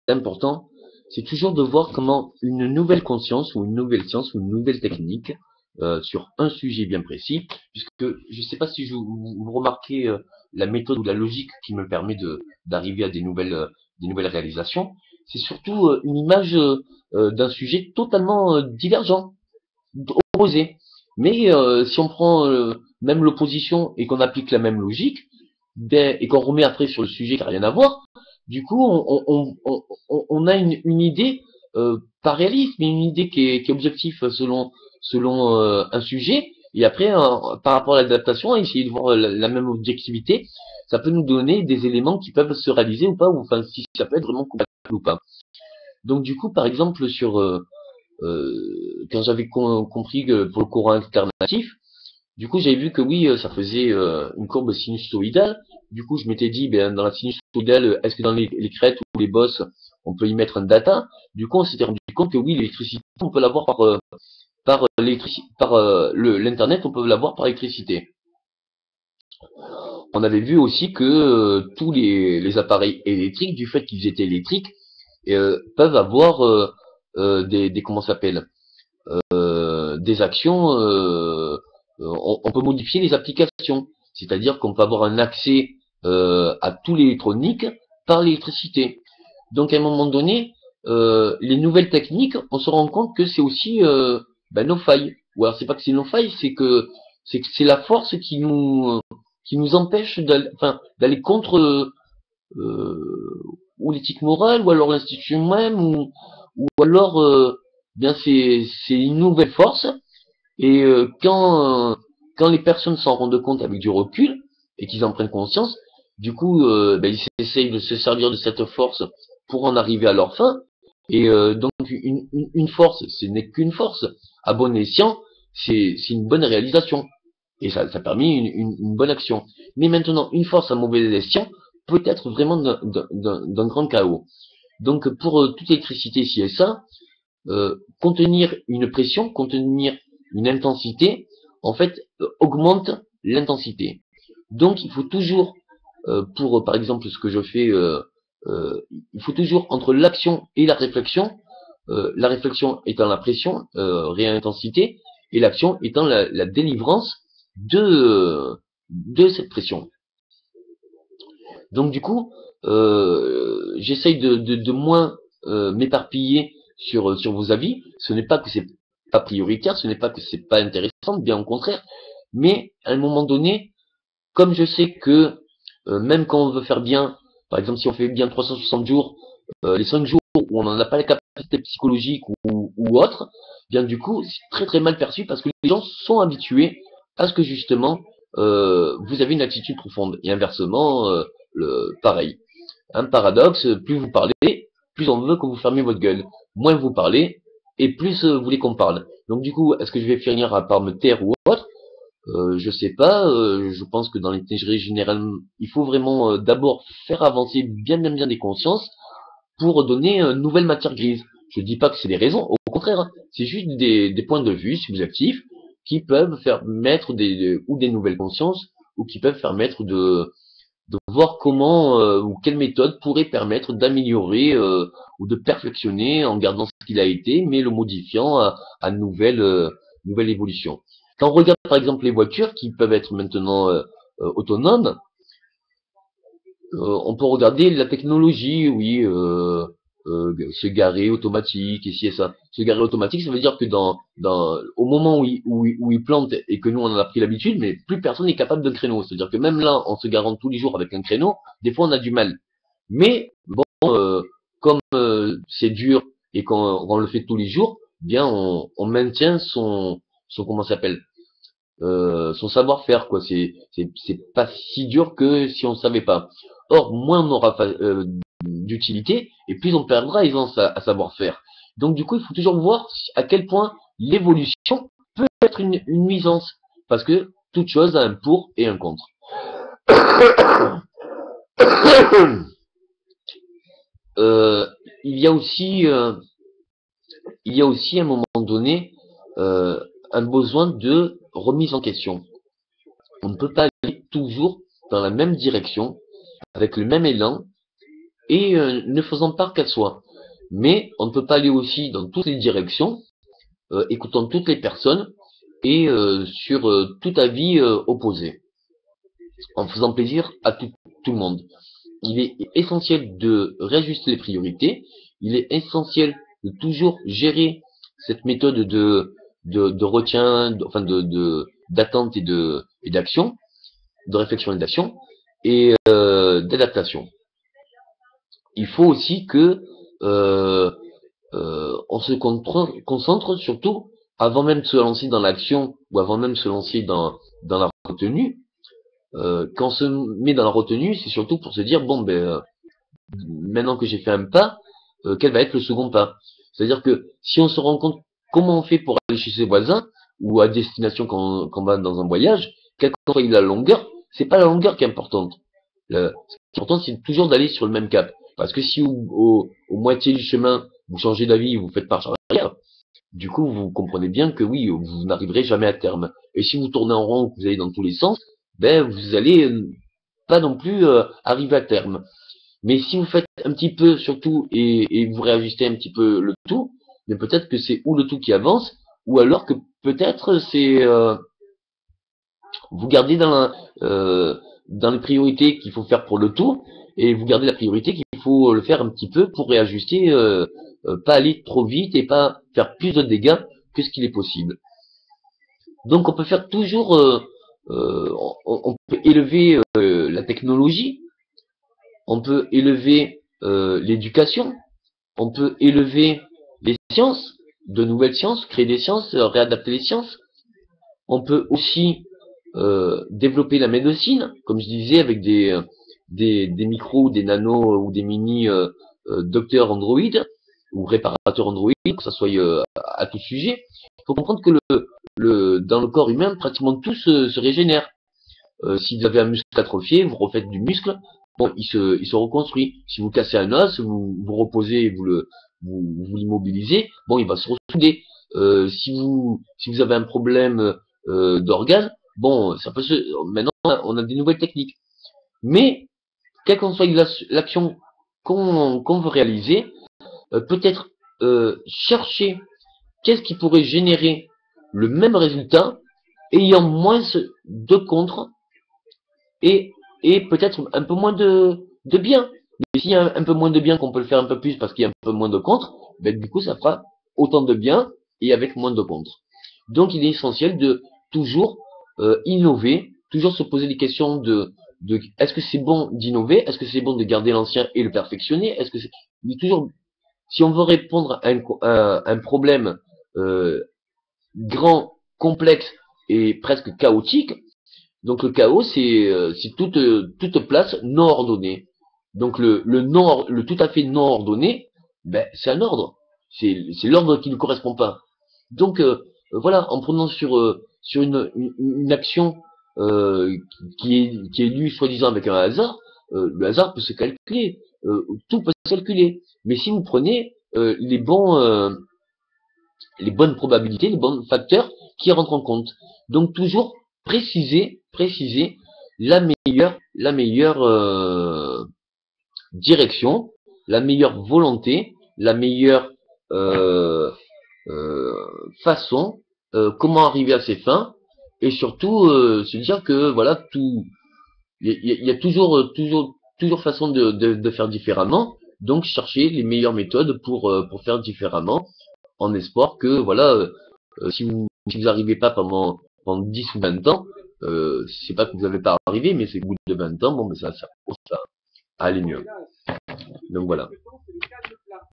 important, c'est toujours de voir comment une nouvelle conscience ou une nouvelle science ou une nouvelle technique sur un sujet bien précis, puisque je ne sais pas si vous remarquez la méthode ou la logique qui me permet d'arriver à des nouvelles réalisations, c'est surtout une image d'un sujet totalement divergent, opposé. Mais si on prend même l'opposition et qu'on applique la même logique, et qu'on remet après sur le sujet qui n'a rien à voir, du coup, on a une idée, pas réaliste, mais une idée qui est objective selon un sujet. Et après, par rapport à l'adaptation, essayer de voir la même objectivité, ça peut nous donner des éléments qui peuvent se réaliser ou pas, ou enfin si ça peut être vraiment compatible ou pas. Donc du coup, par exemple, quand j'avais compris que pour le courant alternatif, du coup, j'avais vu que oui, ça faisait une courbe sinusoïdale. Du coup, je m'étais dit, ben, dans la sinusoïdale, est-ce que dans les crêtes ou les bosses, on peut y mettre un data? Du coup, on s'était rendu compte que oui, l'électricité, on peut l'avoir par l'internet, on peut l'avoir par électricité. On avait vu aussi que tous les appareils électriques, du fait qu'ils étaient électriques, peuvent avoir des comment ça s'appelle des actions, on peut modifier les applications. C'est-à-dire qu'on peut avoir un accès à tout l'électronique par l'électricité. Donc à un moment donné, les nouvelles techniques, on se rend compte que c'est aussi nos failles. Ou alors c'est pas que c'est nos failles, c'est la force qui nous empêche d'aller contre ou l'éthique morale, ou alors l'institution même, ou alors bien c'est une nouvelle force et quand les personnes s'en rendent compte avec du recul et qu'ils en prennent conscience, du coup, ils essayent de se servir de cette force pour en arriver à leur fin. Et donc, une force, ce n'est qu'une force. À bon escient, c'est une bonne réalisation. Et ça permet une bonne action. Mais maintenant, une force à mauvais escient peut être vraiment d'un grand chaos. Donc, pour toute électricité, si et ça, contenir une pression, contenir une intensité, en fait, augmente l'intensité. Donc, il faut toujours, par exemple, ce que je fais, il faut toujours, entre l'action et la réflexion étant la pression, réelle intensité, et l'action étant la délivrance de cette pression. Donc, du coup, j'essaye de moins m'éparpiller sur vos avis. Ce n'est pas que c'est pas prioritaire, ce n'est pas que c'est pas intéressant, bien au contraire. Mais à un moment donné, comme je sais que même quand on veut faire bien, par exemple si on fait bien 360 jours, les 5 jours où on n'en a pas la capacité psychologique ou autre, bien du coup c'est très très mal perçu parce que les gens sont habitués à ce que justement vous avez une attitude profonde. Et inversement, pareil. Un paradoxe, plus vous parlez, plus on veut que vous fermiez votre gueule. Moins vous parlez, et plus vous voulez qu'on parle. Donc du coup, est-ce que je vais finir par me taire ou autre? Je sais pas. Je pense que dans l'intelligence générale, il faut vraiment d'abord faire avancer bien des consciences pour donner une nouvelle matière grise. Je dis pas que c'est des raisons, au contraire, hein. C'est juste des points de vue subjectifs qui peuvent faire mettre ou des nouvelles consciences, ou qui peuvent permettre de voir comment ou quelle méthode pourrait permettre d'améliorer ou de perfectionner en gardant ce qu'il a été, mais le modifiant à nouvelle évolution. Quand on regarde par exemple les voitures qui peuvent être maintenant autonomes, on peut regarder la technologie, oui, se garer automatique, ici et ça. Se garer automatique, ça veut dire que au moment où il plante et que nous on en a pris l'habitude, mais plus personne n'est capable d'un créneau. C'est-à-dire que même là, en se garant tous les jours avec un créneau, des fois on a du mal. Mais bon, comme c'est dur et qu'on le fait tous les jours, bien on maintient son comment ça s'appelle son savoir-faire, quoi. C'est pas si dur que si on ne savait pas. Or, moins on aura d'utilité et plus on perdra aisance à savoir-faire. Donc du coup, il faut toujours voir à quel point l'évolution peut être une nuisance, parce que toute chose a un pour et un contre. euh, il y a aussi à un moment donné un besoin de remise en question. On ne peut pas aller toujours dans la même direction, avec le même élan, et ne faisant part qu'à soi. Mais on ne peut pas aller aussi dans toutes les directions, écoutant toutes les personnes et sur tout avis opposé, en faisant plaisir à tout le monde. Il est essentiel de réajuster les priorités, il est essentiel de toujours gérer cette méthode de retien, enfin d'attente et d'action, de réflexion et d'action, et d'adaptation. Il faut aussi que on se concentre surtout, avant même de se lancer dans l'action, ou avant même de se lancer dans la retenue, quand on se met dans la retenue, c'est surtout pour se dire, bon, maintenant que j'ai fait un pas, quel va être le second pas? C'est-à-dire que si on se rend compte comment on fait pour aller chez ses voisins, ou à destination quand on va dans un voyage, quelle que soit la longueur, c'est pas la longueur qui est importante. Ce qui est important, c'est toujours d'aller sur le même cap. Parce que si au moitié du chemin, vous changez d'avis, vous faites marche arrière, du coup, vous comprenez bien que oui, vous n'arriverez jamais à terme. Et si vous tournez en rond, que vous allez dans tous les sens, vous allez pas non plus arriver à terme. Mais si vous faites un petit peu surtout et vous réajustez un petit peu le tout, mais peut-être que c'est ou le tout qui avance, ou alors que peut-être c'est vous gardez dans les priorités qu'il faut faire pour le tout, et vous gardez la priorité qu'il faut le faire un petit peu pour réajuster, pas aller trop vite et pas faire plus de dégâts que ce qu'il est possible. Donc on peut faire toujours, on peut élever la technologie, on peut élever l'éducation, on peut élever les sciences, de nouvelles sciences, créer des sciences, réadapter les sciences. On peut aussi développer la médecine, comme je disais, avec des micros, des nanos ou des mini docteurs Android ou réparateurs Android, que ça soit à tout sujet. Il faut comprendre que dans le corps humain, pratiquement tout se régénère. Si vous avez un muscle atrophié, vous refaites du muscle, bon, il se reconstruit. Si vous cassez un os, vous reposez, vous l'immobilisez, bon, il va se ressouder. Si vous avez un problème d'organe, bon, ça peut maintenant, on a des nouvelles techniques. Mais, quelle qu'en soit l'action qu'on veut réaliser, peut-être chercher qu'est-ce qui pourrait générer le même résultat, ayant moins de contre et peut-être un peu moins de bien. Mais s'il y a un peu moins de bien qu'on peut le faire un peu plus parce qu'il y a un peu moins de contre, du coup ça fera autant de bien et avec moins de contre. Donc il est essentiel de toujours innover, toujours se poser des questions de est-ce que c'est bon d'innover, est-ce que c'est bon de garder l'ancien et le perfectionner, est-ce que c'est toujours, si on veut répondre à un problème grand, complexe et presque chaotique, donc le chaos, c'est toute place non ordonnée. Donc le tout à fait non ordonné, c'est un ordre. C'est l'ordre qui ne correspond pas. Donc voilà, en prenant sur une action qui est lue soi-disant avec un hasard, le hasard peut se calculer, tout peut se calculer. Mais si vous prenez les bonnes probabilités, les bons facteurs qui rentrent en compte. Donc toujours préciser la meilleure direction, la meilleure volonté, la meilleure euh, euh, façon, comment arriver à ses fins, et surtout se dire que voilà tout, il y a toujours façon de faire différemment. Donc chercher les meilleures méthodes pour faire différemment, en espoir que voilà, si vous n'arrivez pas pendant 10 ou 20 ans, c'est pas que vous n'avez pas arrivé, mais c'est qu'au bout de 20 ans, bon, ça commence à aller mieux. Donc voilà.